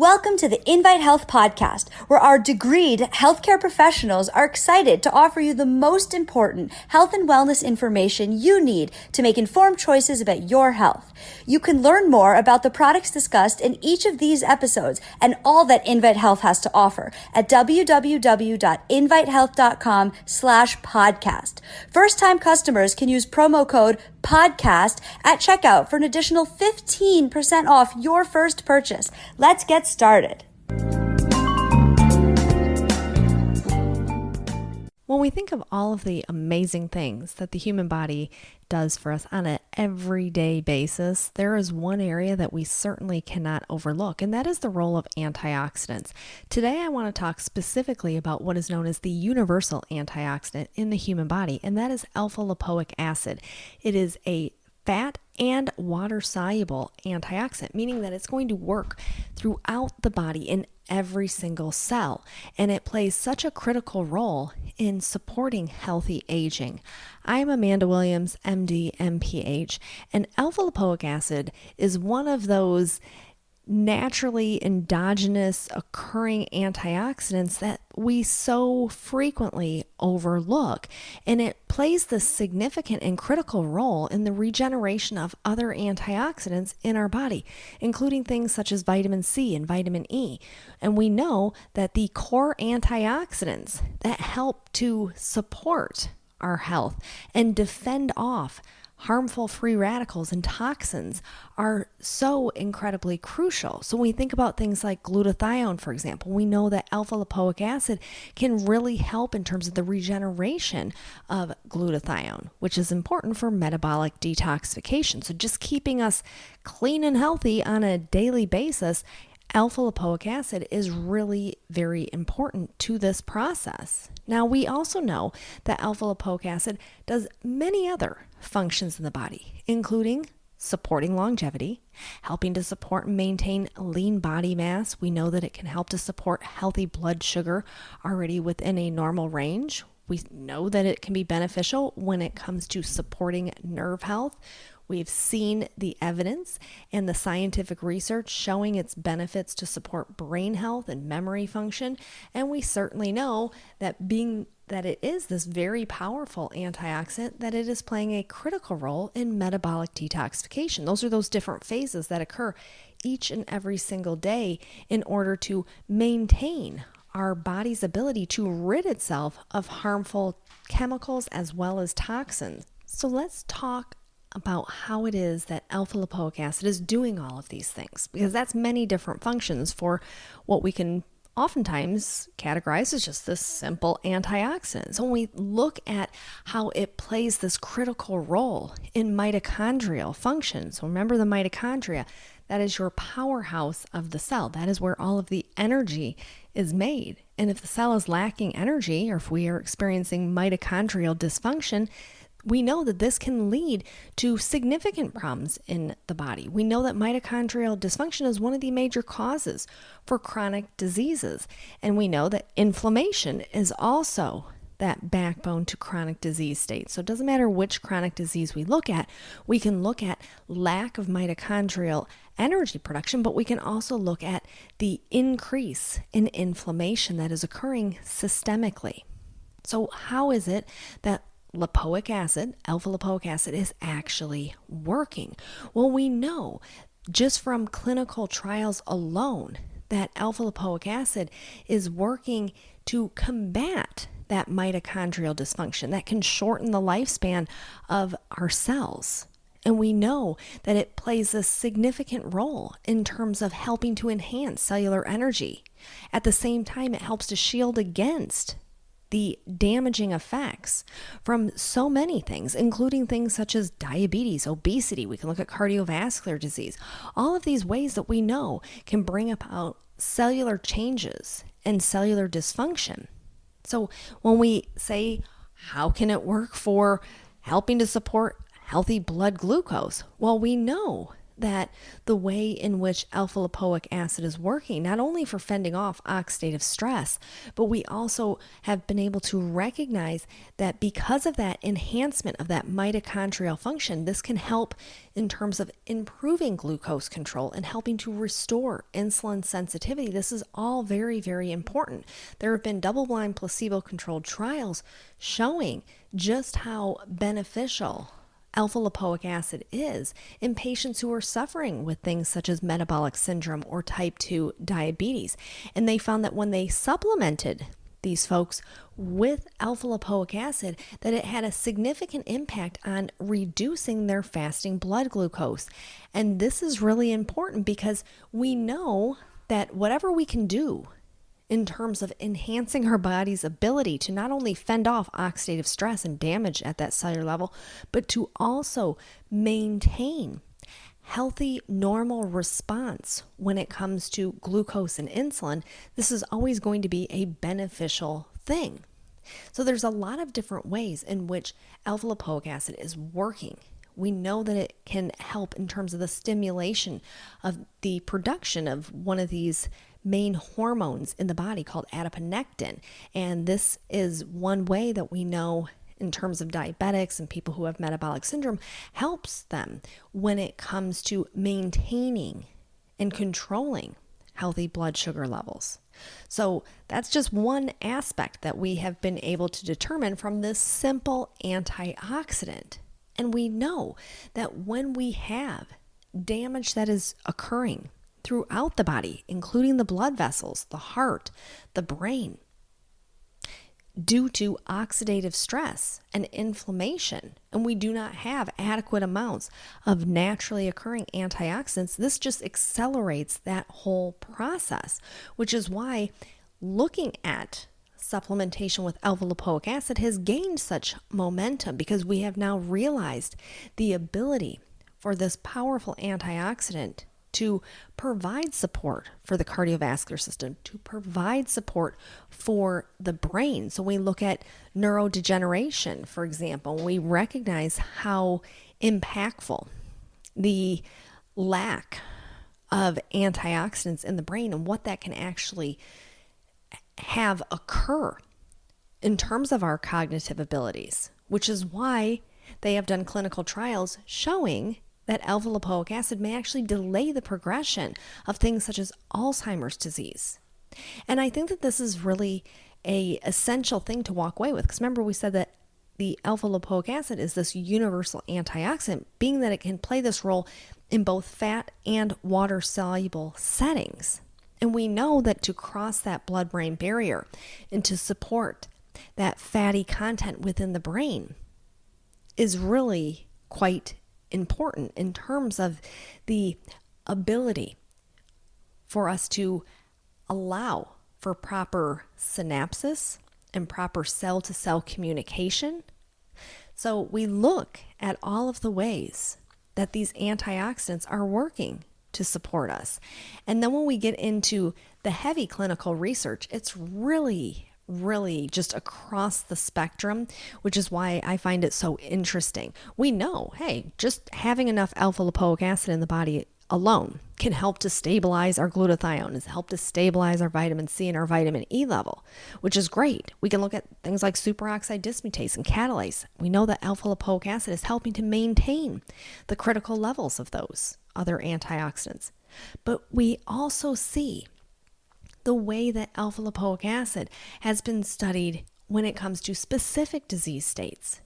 Welcome to the Invite Health podcast, where our degreed healthcare professionals are excited to offer you the most important health and wellness information you need to make informed choices about your health. You can learn more about the products discussed in each of these episodes and all that Invite Health has to offer at www.invitehealth.com/podcast. First-time customers can use promo code podcast at checkout for an additional 15% off your first purchase. Let's get started. When we think of all of the amazing things that the human body does for us on an everyday basis, there is one area that we certainly cannot overlook, and that is the role of antioxidants. Today, I want to talk specifically about what is known as the universal antioxidant in the human body, and that is alpha-lipoic acid. It is a fat and water-soluble antioxidant, meaning that it's going to work throughout the body in every single cell, and it plays such a critical role in supporting healthy aging. I'm Amanda Williams, MD, MPH, and alpha-lipoic acid is one of those naturally endogenous occurring antioxidants that we so frequently overlook, and it plays this significant and critical role in the regeneration of other antioxidants in our body, including things such as vitamin C and vitamin E. And we know that the core antioxidants that help to support our health and defend off harmful free radicals and toxins are so incredibly crucial. So when we think about things like glutathione, for example, we know that alpha-lipoic acid can really help in terms of the regeneration of glutathione, which is important for metabolic detoxification. So just keeping us clean and healthy on a daily basis, alpha-lipoic acid is really very important to this process. Now, we also know that alpha-lipoic acid does many other functions in the body, including supporting longevity, helping to support and maintain lean body mass. We know that it can help to support healthy blood sugar already within a normal range. We know that it can be beneficial when it comes to supporting nerve health. We've seen the evidence and the scientific research showing its benefits to support brain health and memory function. And we certainly know that being that it is this very powerful antioxidant, that it is playing a critical role in metabolic detoxification. Those are those different phases that occur each and every single day in order to maintain our body's ability to rid itself of harmful chemicals as well as toxins. So let's talk about how it is that alpha-lipoic acid is doing all of these things, because that's many different functions for what we can oftentimes categorize as just this simple antioxidant. So when we look at how it plays this critical role in mitochondrial function, so remember the mitochondria, that is your powerhouse of the cell. That is where all of the energy is made. And if the cell is lacking energy, or if we are experiencing mitochondrial dysfunction, we know that this can lead to significant problems in the body. We know that mitochondrial dysfunction is one of the major causes for chronic diseases. And we know that inflammation is also that backbone to chronic disease states. So it doesn't matter which chronic disease we can look at lack of mitochondrial energy production, but we can also look at the increase in inflammation that is occurring systemically. So how is it that lipoic acid, alpha-lipoic acid, is actually working? Well, we know just from clinical trials alone that alpha-lipoic acid is working to combat that mitochondrial dysfunction that can shorten the lifespan of our cells. And we know that it plays a significant role in terms of helping to enhance cellular energy. At the same time, it helps to shield against the damaging effects from so many things, including things such as diabetes, obesity. We can look at cardiovascular disease. All of these ways that we know can bring about cellular changes and cellular dysfunction. So when we say, how can it work for helping to support healthy blood glucose? Well, we know that the way in which alpha-lipoic acid is working, not only for fending off oxidative stress, but we also have been able to recognize that because of that enhancement of that mitochondrial function, this can help in terms of improving glucose control and helping to restore insulin sensitivity. This is all very, very important. There have been double-blind placebo-controlled trials showing just how beneficial alpha-lipoic acid is in patients who are suffering with things such as metabolic syndrome or type 2 diabetes. And they found that when they supplemented these folks with alpha-lipoic acid, that it had a significant impact on reducing their fasting blood glucose. And this is really important because we know that whatever we can do in terms of enhancing our body's ability to not only fend off oxidative stress and damage at that cellular level, but to also maintain healthy, normal response when it comes to glucose and insulin, this is always going to be a beneficial thing. So there's a lot of different ways in which alpha-lipoic acid is working. We know that it can help in terms of the stimulation of the production of one of these main hormones in the body called adiponectin. And this is one way that we know in terms of diabetics and people who have metabolic syndrome helps them when it comes to maintaining and controlling healthy blood sugar levels. So that's just one aspect that we have been able to determine from this simple antioxidant. And we know that when we have damage that is occurring throughout the body, including the blood vessels, the heart, the brain, due to oxidative stress and inflammation, and we do not have adequate amounts of naturally occurring antioxidants, this just accelerates that whole process, which is why looking at supplementation with alpha-lipoic acid has gained such momentum, because we have now realized the ability for this powerful antioxidant to provide support for the cardiovascular system, to provide support for the brain. So we look at neurodegeneration, for example, we recognize how impactful the lack of antioxidants in the brain and what that can actually have occur in terms of our cognitive abilities, which is why they have done clinical trials showing that alpha-lipoic acid may actually delay the progression of things such as Alzheimer's disease. And I think that this is really an essential thing to walk away with, because remember we said that the alpha-lipoic acid is this universal antioxidant, being that it can play this role in both fat and water-soluble settings. And we know that to cross that blood-brain barrier and to support that fatty content within the brain is really quite important in terms of the ability for us to allow for proper synapses and proper cell-to-cell communication. So we look at all of the ways that these antioxidants are working to support us. And then when we get into the heavy clinical research, it's really just across the spectrum, which is why I find it so interesting. We know, hey, just having enough alpha-lipoic acid in the body alone can help to stabilize our glutathione, is help to stabilize our vitamin C and our vitamin E level, which is great. We can look at things like superoxide dismutase and catalase. We know that alpha-lipoic acid is helping to maintain the critical levels of those other antioxidants. But we also see the way that alpha-lipoic acid has been studied when it comes to specific disease states.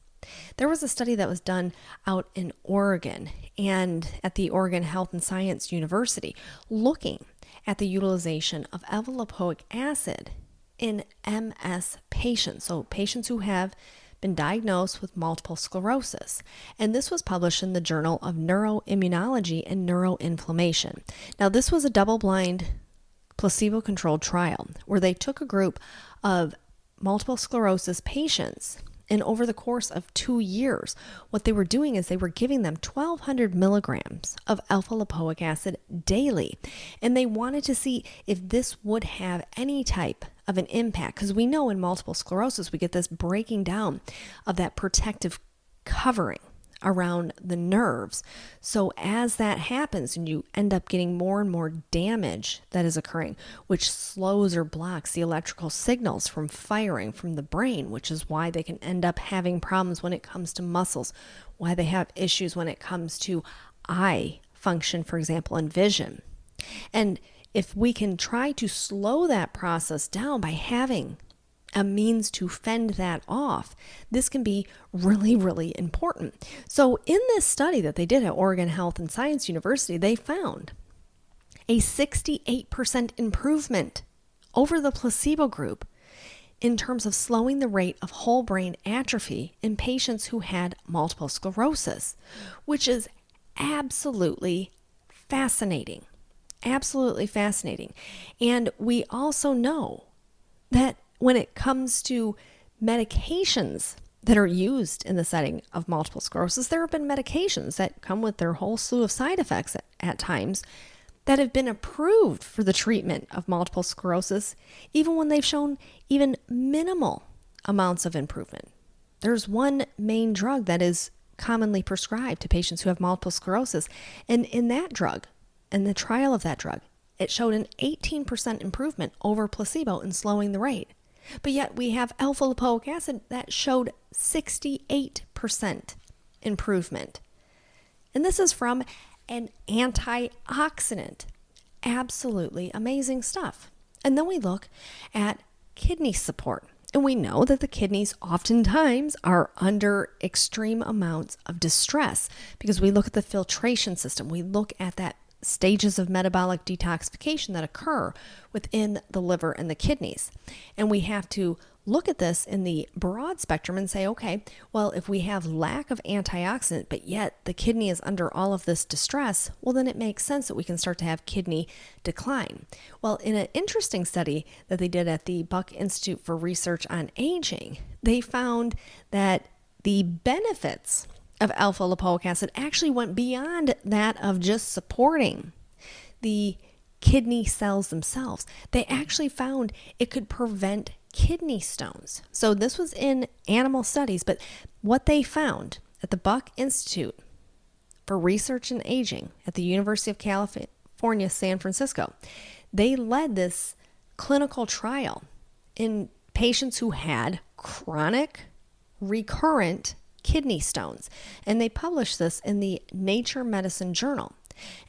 There was a study that was done out in Oregon and at the Oregon Health and Science University looking at the utilization of alpha-lipoic acid in MS patients, so patients who have been diagnosed with multiple sclerosis. And this was published in the Journal of Neuroimmunology and Neuroinflammation. Now, this was a double-blind placebo-controlled trial where they took a group of multiple sclerosis patients, and over the course of 2 years, what they were doing is they were giving them 1,200 milligrams of alpha-lipoic acid daily. And they wanted to see if this would have any type of an impact, because we know in multiple sclerosis, we get this breaking down of that protective covering around the nerves. So as that happens and you end up getting more and more damage that is occurring, which slows or blocks the electrical signals from firing from the brain, which is why they can end up having problems when it comes to muscles, why they have issues when it comes to eye function, for example, and vision. And if we can try to slow that process down by having a means to fend that off, this can be really, really important. So in this study that they did at Oregon Health and Science University, they found a 68% improvement over the placebo group in terms of slowing the rate of whole brain atrophy in patients who had multiple sclerosis, which is absolutely fascinating. Absolutely fascinating. And we also know that when it comes to medications that are used in the setting of multiple sclerosis, there have been medications that come with their whole slew of side effects at times that have been approved for the treatment of multiple sclerosis, even when they've shown even minimal amounts of improvement. There's one main drug that is commonly prescribed to patients who have multiple sclerosis, and in that drug, in the trial of that drug, it showed an 18% improvement over placebo in slowing the rate. But yet we have alpha-lipoic acid that showed 68% improvement. And this is from an antioxidant. Absolutely amazing stuff. And then we look at kidney support. And we know that the kidneys oftentimes are under extreme amounts of distress because we look at the filtration system. We look at that stages of metabolic detoxification that occur within the liver and the kidneys. And we have to look at this in the broad spectrum and say, okay, well, if we have lack of antioxidant, but yet the kidney is under all of this distress, well, then it makes sense that we can start to have kidney decline. Well, in an interesting study that they did at the Buck Institute for Research on Aging, they found that the benefits of alpha-lipoic acid actually went beyond that of just supporting the kidney cells themselves. They actually found it could prevent kidney stones. So this was in animal studies, but what they found at the Buck Institute for Research in Aging at the University of California, San Francisco, they led this clinical trial in patients who had chronic, recurrent kidney stones. And they published this in the Nature Medicine Journal.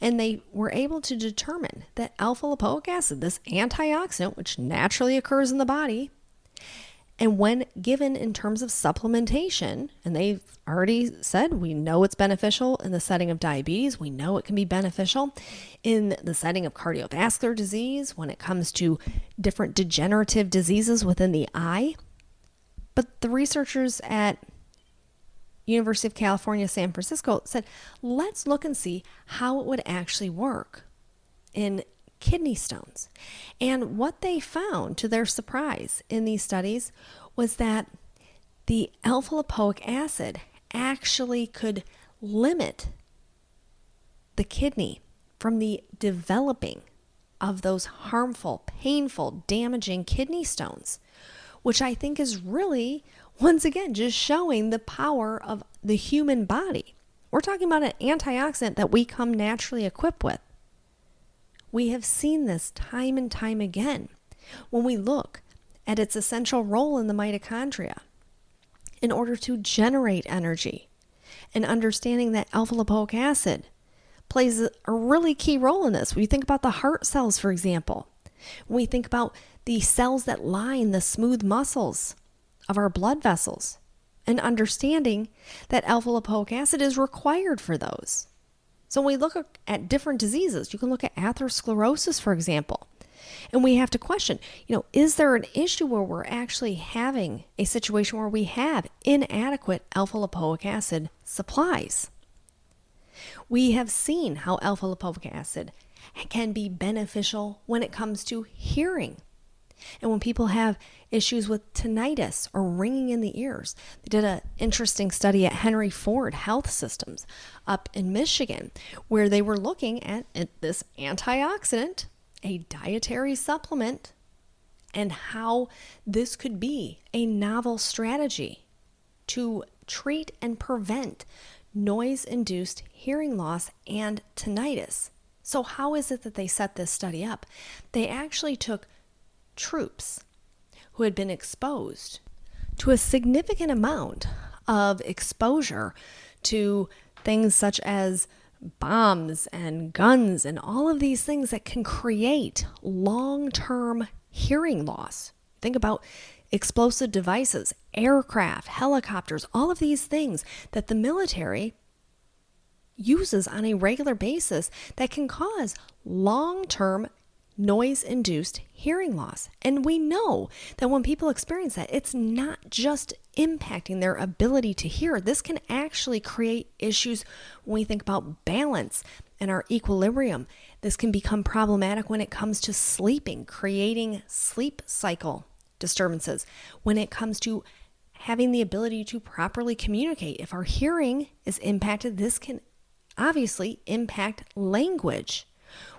And they were able to determine that alpha-lipoic acid, this antioxidant, which naturally occurs in the body, and when given in terms of supplementation, and they've already said we know it's beneficial in the setting of diabetes, we know it can be beneficial in the setting of cardiovascular disease, when it comes to different degenerative diseases within the eye. But the researchers at University of California, San Francisco said, let's look and see how it would actually work in kidney stones. And what they found, to their surprise in these studies, was that the alpha-lipoic acid actually could limit the kidney from the developing of those harmful, painful, damaging kidney stones, which I think is really, once again, just showing the power of the human body. We're talking about an antioxidant that we come naturally equipped with. We have seen this time and time again when we look at its essential role in the mitochondria in order to generate energy, and understanding that alpha-lipoic acid plays a really key role in this. When you think about the heart cells, for example, when we think about the cells that line the smooth muscles of our blood vessels, and understanding that alpha-lipoic acid is required for those. So when we look at different diseases, you can look at atherosclerosis, for example, and we have to question, is there an issue where we're actually having a situation where we have inadequate alpha-lipoic acid supplies? We have seen how alpha-lipoic acid can be beneficial when it comes to hearing. And when people have issues with tinnitus or ringing in the ears, they did an interesting study at Henry Ford Health Systems up in Michigan, where they were looking at this antioxidant, a dietary supplement, and how this could be a novel strategy to treat and prevent noise-induced hearing loss and tinnitus. So how is it that they set this study up? They actually took troops who had been exposed to a significant amount of exposure to things such as bombs and guns and all of these things that can create long-term hearing loss. Think about explosive devices, aircraft, helicopters, all of these things that the military uses on a regular basis that can cause long-term noise-induced hearing loss. And we know that when people experience that, it's not just impacting their ability to hear. This can actually create issues when we think about balance and our equilibrium. This can become problematic when it comes to sleeping, creating sleep cycle disturbances. When it comes to having the ability to properly communicate, if our hearing is impacted, this can obviously impact language.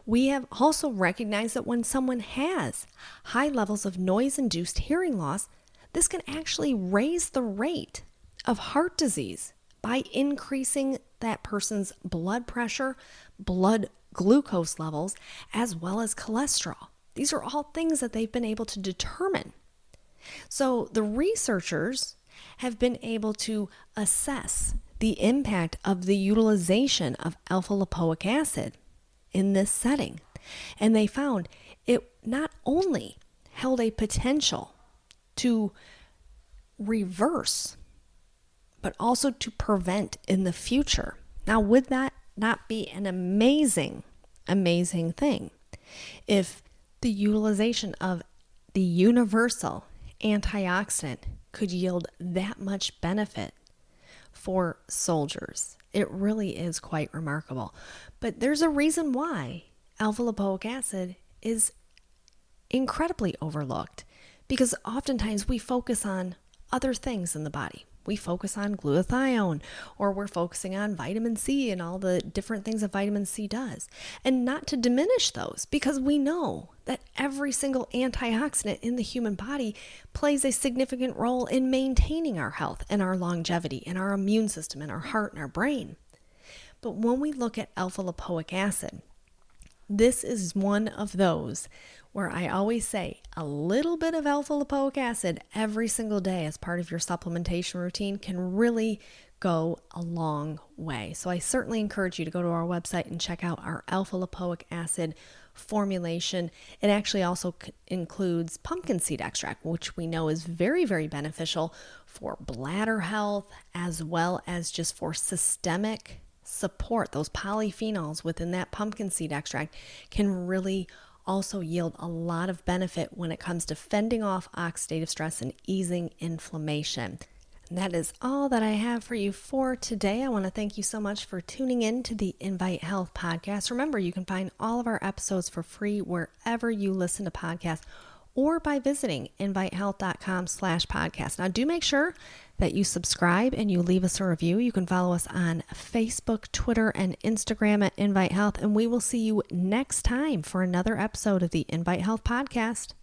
We have also recognized that when someone has high levels of noise-induced hearing loss, this can actually raise the rate of heart disease by increasing that person's blood pressure, blood glucose levels, as well as cholesterol. These are all things that they've been able to determine. So the researchers have been able to assess the impact of the utilization of alpha-lipoic acid in this setting. And they found it not only held a potential to reverse, but also to prevent in the future. Now, would that not be an amazing, amazing thing if the utilization of the universal antioxidant could yield that much benefit for soldiers? It really is quite remarkable. But there's a reason why alpha-lipoic acid is incredibly overlooked, because oftentimes we focus on other things in the body. We focus on glutathione, or we're focusing on vitamin C and all the different things that vitamin C does. And not to diminish those, because we know that every single antioxidant in the human body plays a significant role in maintaining our health and our longevity and our immune system and our heart and our brain. But when we look at alpha-lipoic acid, this is one of those where I always say a little bit of alpha-lipoic acid every single day as part of your supplementation routine can really go a long way. So I certainly encourage you to go to our website and check out our alpha-lipoic acid formulation. It actually also includes pumpkin seed extract, which we know is very, very beneficial for bladder health, as well as just for systemic support. Those polyphenols within that pumpkin seed extract can really also yield a lot of benefit when it comes to fending off oxidative stress and easing inflammation. And that is all that I have for you for today. I want to thank you so much for tuning in to the Invite Health podcast. Remember, you can find all of our episodes for free wherever you listen to podcasts, or by visiting invitehealth.com/podcast. Now, do make sure that you subscribe and you leave us a review. You can follow us on Facebook, Twitter, and Instagram at Invite Health, and we will see you next time for another episode of the Invite Health podcast.